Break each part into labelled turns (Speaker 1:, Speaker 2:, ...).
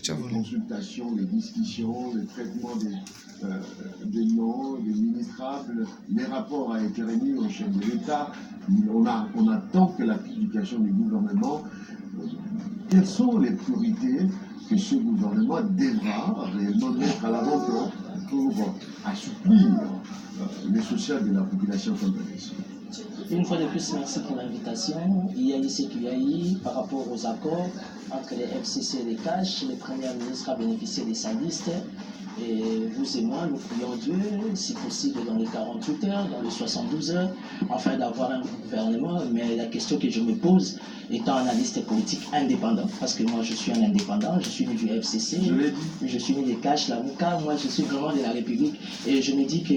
Speaker 1: les consultations, les discussions, le traitement des noms, des ministrables, les rapports a été remis au chef de l'État. On attend que la publication du gouvernement. Quelles sont les priorités que ce gouvernement devra réellement mettre à l'avant-plan pour assouplir le social de la population congolaise?
Speaker 2: Une fois de plus, merci pour l'invitation. Il y a ici qu'il y a eu par rapport aux accords entre les FCC et les CACH. Le Premier ministre a bénéficié des 100 listes. Et vous et moi, nous prions Dieu, si possible dans les 48 heures, dans les 72 heures, afin d'avoir un gouvernement. Mais la question que je me pose, étant analyste politique indépendant, parce que moi je suis un indépendant, je suis né du FCC, je suis né des CACH, l'avocat, moi je suis vraiment de la République. Et je me dis que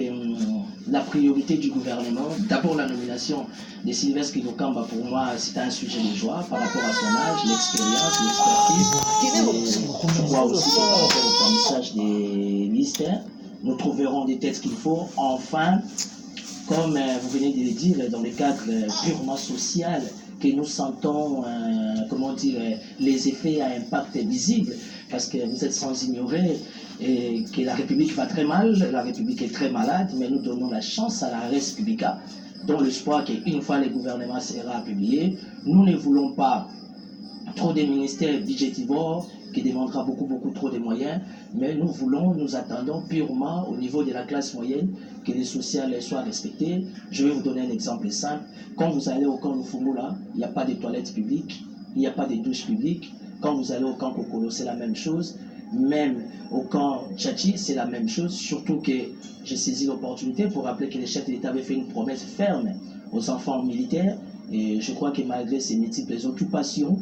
Speaker 2: la priorité du gouvernement, d'abord la nomination de Sylvestre Ilokamba, pour moi c'est un sujet de joie par rapport à son âge, l'expérience, l'expertise. Je crois aussi que par rapport au planissage des listes, nous trouverons des têtes qu'il faut. Enfin, comme vous venez de le dire, dans le cadre purement social, que nous sentons, comment dire, les effets à impact visible, parce que vous êtes sans ignorer que la République va très mal, la République est très malade, mais nous donnons la chance à la Res Publica, dont l'espoir qu'une fois le gouvernement sera publié, nous ne voulons pas trop de ministères budgétivores qui demandera beaucoup trop de moyens, mais nous attendons purement au niveau de la classe moyenne que les sociales soient respectées. Je vais vous donner un exemple simple. Quand vous allez au camp de Fumula, il n'y a pas de toilettes publiques, il n'y a pas de douches publiques. Quand vous allez au camp Kokolo, c'est la même chose. Même au camp Tchachi, c'est la même chose, surtout que j'ai saisi l'opportunité pour rappeler que le chef de l'État avait fait une promesse ferme aux enfants militaires, et je crois que malgré ces multiples occupations,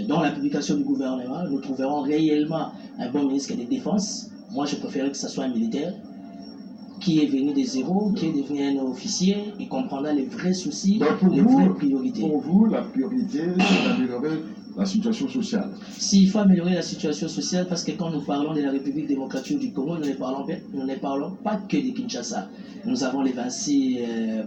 Speaker 2: dans la publication du gouvernement, nous trouverons réellement un bon ministre de Défense. Moi, je préférais que ce soit un militaire qui est venu des zéros, qui est devenu un officier, et comprendra les vrais soucis, les vraies priorités.
Speaker 1: Pour vous, la priorité, c'est d'améliorer la situation sociale.
Speaker 2: S'il faut améliorer la situation sociale, parce que quand nous parlons de la République démocratique du Congo, nous ne parlons pas que de Kinshasa. Nous avons les 26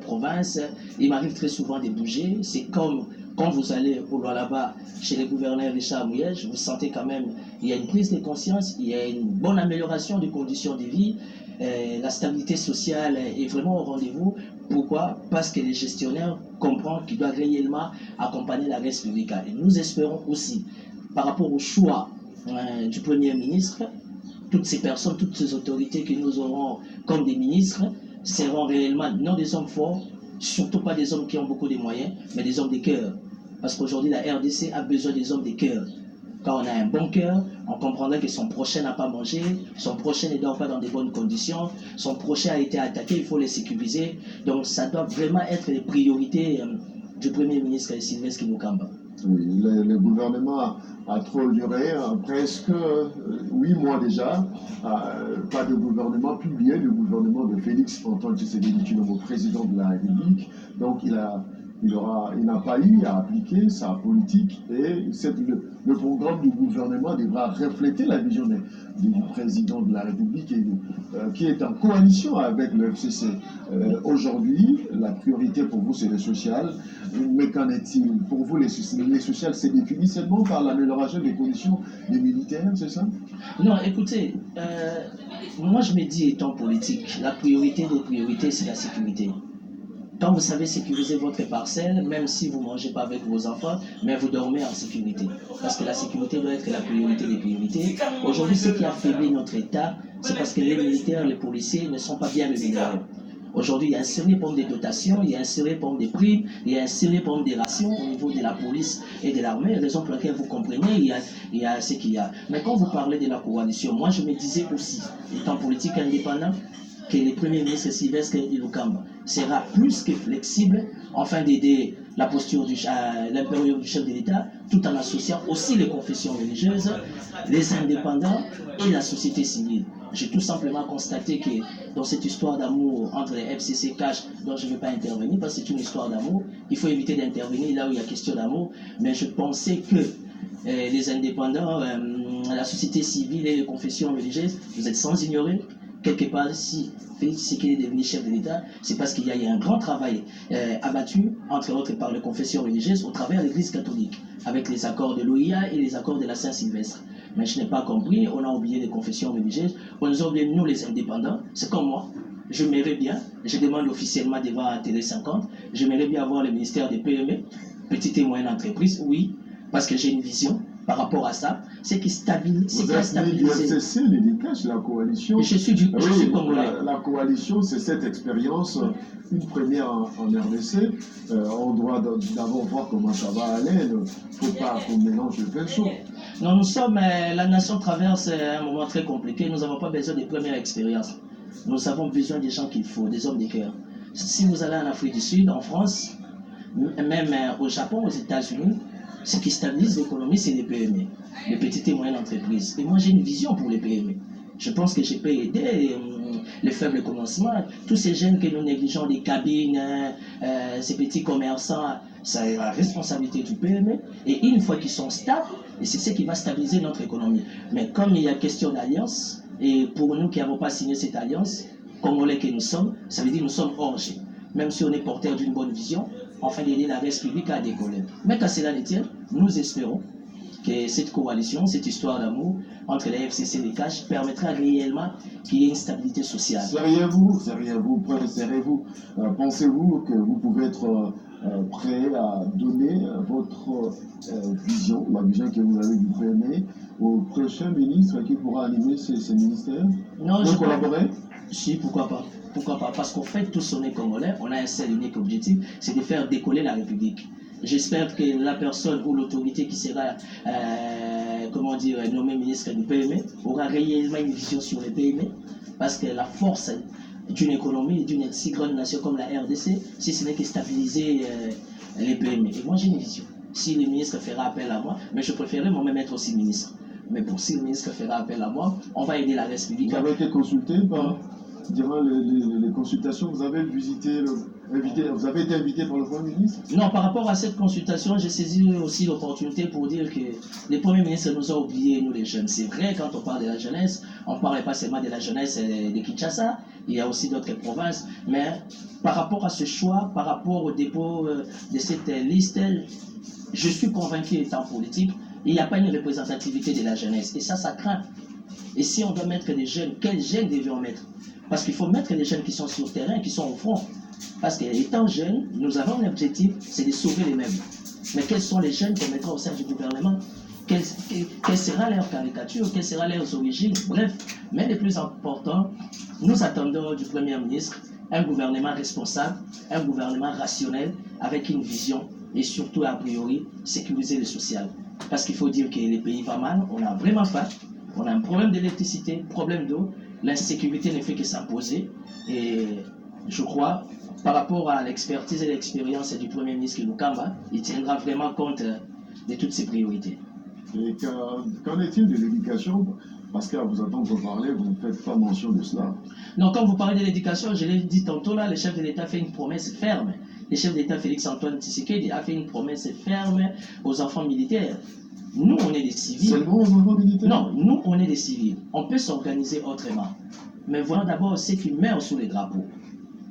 Speaker 2: provinces. Il m'arrive très souvent de bouger. C'est comme quand vous allez au là-bas chez les gouverneurs Richard Mouyej, vous sentez quand même il y a une prise de conscience, il y a une bonne amélioration des conditions de vie. La stabilité sociale est vraiment au rendez-vous. Pourquoi? Parce que les gestionnaires comprennent qu'ils doivent réellement accompagner la Res Publica. Et nous espérons aussi, par rapport au choix du Premier ministre, toutes ces personnes, toutes ces autorités que nous aurons comme des ministres seront réellement non des hommes forts, surtout pas des hommes qui ont beaucoup de moyens, mais des hommes de cœur. Parce qu'aujourd'hui, la RDC a besoin des hommes de cœur. Quand on a un bon cœur, on comprendra que son prochain n'a pas mangé, son prochain ne dort pas dans de bonnes conditions, son prochain a été attaqué, il faut les sécuriser. Donc ça doit vraiment être les priorités du Premier ministre Sylvestre Ilokamba.
Speaker 1: Oui, le gouvernement a trop duré, presque 8 mois déjà, pas de gouvernement publié, le gouvernement de Félix Antoine Tshisekedi Tshilombo, président de la République. Donc il n'a pas eu à appliquer sa politique, et le programme du gouvernement devra refléter la vision du président de la République qui est en coalition avec le FCC. Aujourd'hui, la priorité pour vous, c'est le social. Mais qu'en est-il? Pour vous, les sociales se définissent seulement par l'amélioration des conditions des militaires, c'est ça?
Speaker 2: Non, écoutez, moi je me dis, étant politique, la priorité des priorités, c'est la sécurité. Quand vous savez sécuriser votre parcelle, même si vous ne mangez pas avec vos enfants, mais vous dormez en sécurité. Parce que la sécurité doit être la priorité des priorités. Aujourd'hui, ce qui affaiblit notre État, c'est parce que les militaires, les policiers ne sont pas bien rémunérés. Aujourd'hui, il y a un sérieux problème de dotation, il y a un sérieux problème de primes, il y a un sérieux problème des rations au niveau de la police et de l'armée. Raison pour laquelle vous comprenez, il y a ce qu'il y a. Mais quand vous parlez de la coalition, moi je me disais aussi, étant politique indépendant, que le Premier ministre Sylvestre Ilokamba sera plus que flexible afin d'aider la posture l'impérium du chef de l'État, tout en associant aussi les confessions religieuses, les indépendants et la société civile. J'ai tout simplement constaté que dans cette histoire d'amour entre les FCC CACH, dont je ne vais pas intervenir parce que c'est une histoire d'amour, il faut éviter d'intervenir là où il y a question d'amour, mais je pensais que les indépendants, la société civile et les confessions religieuses, vous êtes sans ignorer. Quelque part, si Félix Tshisekedi est devenu chef de l'État, c'est parce qu'il y a eu un grand travail abattu, entre autres par les confessions religieuses, au travers de l'Église catholique, avec les accords de l'OIA et les accords de la Saint-Sylvestre. Mais je n'ai pas compris, on a oublié les confessions religieuses, on nous a oublié nous les indépendants, c'est comme moi. Je m'aimerais bien, je demande officiellement devant Télé 50, j'aimerais bien avoir le ministère des PME, petites et moyennes entreprises, oui, parce que j'ai une vision par rapport à ça, c'est qui stabilise.
Speaker 1: Vous êtes né du FCC, l'EDICACH, la coalition.
Speaker 2: Je suis du Congolais.
Speaker 1: La coalition, c'est cette expérience, une première en RDC. On doit d'abord voir comment ça va aller. Il ne faut pas qu'on mélange plein de choses.
Speaker 2: Non, nous sommes, la nation traverse un moment très compliqué. Nous n'avons pas besoin des premières expériences. Nous avons besoin des gens qu'il faut, des hommes de cœur. Si vous allez en Afrique du Sud, en France, même au Japon, aux États-Unis, ce qui stabilise l'économie, c'est les PME, les petites et moyennes entreprises. Et moi, j'ai une vision pour les PME. Je pense que je peux aider les faibles commencements, tous ces jeunes que nous négligeons, les cabines, ces petits commerçants, c'est la responsabilité du PME. Et une fois qu'ils sont stables, et c'est ce qui va stabiliser notre économie. Mais comme il y a question d'alliance, et pour nous qui n'avons pas signé cette alliance, Congolais que nous sommes, ça veut dire que nous sommes hors jeu. Même si on est porteur d'une bonne vision, afin d'aider la République à décoller. Mais qu'à cela ne tienne, nous espérons que cette coalition, cette histoire d'amour entre les FCC et les CACH permettra réellement qu'il y ait une stabilité sociale.
Speaker 1: Serrez-vous, pensez-vous que vous pouvez être prêt à donner votre vision, la vision que vous avez du PME, au prochain ministre qui pourra animer ces ministères?
Speaker 2: Non,
Speaker 1: je collaborer?
Speaker 2: Si, pourquoi pas. Pourquoi pas? Parce qu'en fait, tous on est congolais, on a un seul unique objectif, c'est de faire décoller la République. J'espère que la personne ou l'autorité qui sera nommée ministre du PME aura réellement une vision sur les PME, parce que la force d'une économie, d'une si grande nation comme la RDC, si ce n'est que stabiliser les PME. Et moi j'ai une vision. Si le ministre fera appel à moi, mais je préférerais moi-même être aussi ministre. Mais pour si le ministre fera appel à moi, on va aider la République.
Speaker 1: Vous avez été consulté durant les consultations, vous avez vous avez été invité par le Premier ministre?
Speaker 2: Non, par rapport à cette consultation, j'ai saisi aussi l'opportunité pour dire que les premiers ministres nous ont oubliés, nous les jeunes. C'est vrai, quand on parle de la jeunesse, on ne parle pas seulement de la jeunesse de Kinshasa, il y a aussi d'autres provinces, mais par rapport à ce choix, par rapport au dépôt de cette liste, je suis convaincu, étant politique, il n'y a pas une représentativité de la jeunesse, et ça craint. Et si on doit mettre des jeunes, quels jeunes devons-on mettre? Parce qu'il faut mettre les jeunes qui sont sur le terrain, qui sont au front. Parce qu'étant jeunes, nous avons un objectif, c'est de sauver les mêmes. Mais quels sont les jeunes qu'on mettra au sein du gouvernement? Quelle sera leur caricature? Quelles seront leurs origines? Bref, mais le plus important, nous attendons du Premier ministre un gouvernement responsable, un gouvernement rationnel, avec une vision et surtout, a priori, sécuriser le social. Parce qu'il faut dire que les pays vont mal, on a vraiment faim, on a un problème d'électricité, problème d'eau, l'insécurité ne fait que s'imposer. Et je crois, par rapport à l'expertise et l'expérience du Premier ministre Lukamba, il tiendra vraiment compte de toutes ces priorités.
Speaker 1: Et qu'en est-il de l'éducation? Parce qu'à vous entendre parler, vous ne faites pas mention de cela.
Speaker 2: Non, quand vous parlez de l'éducation, je l'ai dit tantôt, là, le chef de l'État fait une promesse ferme. Le chef d'État Félix-Antoine Tshisekedi a fait une promesse ferme aux enfants militaires. Nous, on est des civils.
Speaker 1: Seulement aux enfants militaires?
Speaker 2: Non, nous, on est des civils. On peut s'organiser autrement. Mais voilà d'abord ceux qui meurent sous les drapeaux.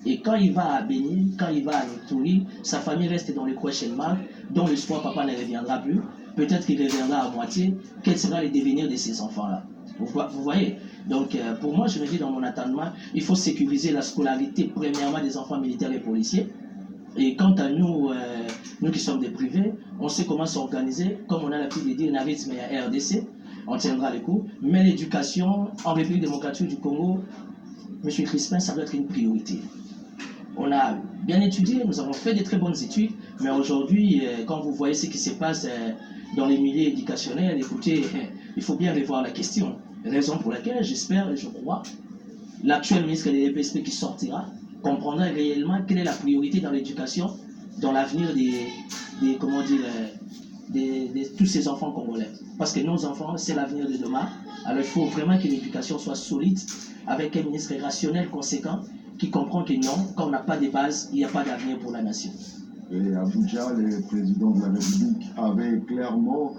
Speaker 2: Et quand il va à Béni, quand il va à Nitouri, sa famille reste dans le cauchemar, dont le soir papa ne reviendra plus. Peut-être qu'il reviendra à moitié. Quel sera le devenir de ces enfants-là? Vous voyez? Donc, pour moi, je me dis dans mon attendement, il faut sécuriser la scolarité, premièrement, des enfants militaires et policiers. Et quant à nous, nous qui sommes des privés, on sait comment s'organiser. Comme on a l'habitude de dire, Navisme et RDC, on tiendra les coups. Mais l'éducation en République démocratique du Congo, M. Crispin, ça doit être une priorité. On a bien étudié, nous avons fait de très bonnes études, mais aujourd'hui, quand vous voyez ce qui se passe dans les milieux éducationnels, écoutez, il faut bien revoir la question. Raison pour laquelle j'espère et je crois l'actuel ministre de l'EPSP qui sortira comprendra réellement quelle est la priorité dans l'éducation, dans l'avenir de tous ces enfants congolais. Parce que nos enfants, c'est l'avenir de demain. Alors il faut vraiment que l'éducation soit solide, avec un ministre rationnel, conséquent, qui comprend que non, quand on n'a pas de base, il n'y a pas d'avenir pour la nation.
Speaker 1: Et Abuja, le président de la République, avait clairement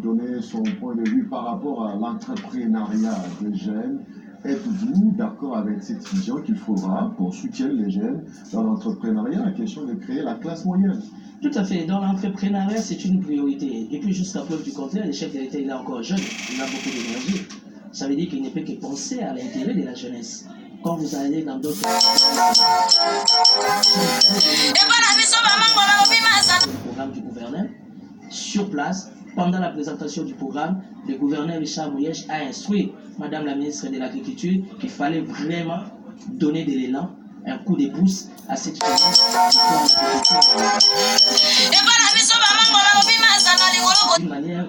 Speaker 1: donné son point de vue par rapport à l'entrepreneuriat des jeunes êtes-vous d'accord avec cette vision qu'il faudra qu'on soutienne les jeunes dans l'entrepreneuriat, la question de créer la classe moyenne?
Speaker 2: Tout à fait. Dans l'entrepreneuriat, c'est une priorité. Et puis, jusqu'à preuve du contraire, le chef de l'État, il est encore jeune, il a beaucoup d'énergie. Ça veut dire qu'il ne peut que penser à l'intérêt de la jeunesse. Quand vous allez dans d'autres programmes du gouverneur, sur place, pendant la présentation du programme, le gouverneur Richard Mouyèche a instruit Madame la ministre de l'Agriculture qu'il fallait vraiment donner de l'élan, un coup de pouce à cette d'une manière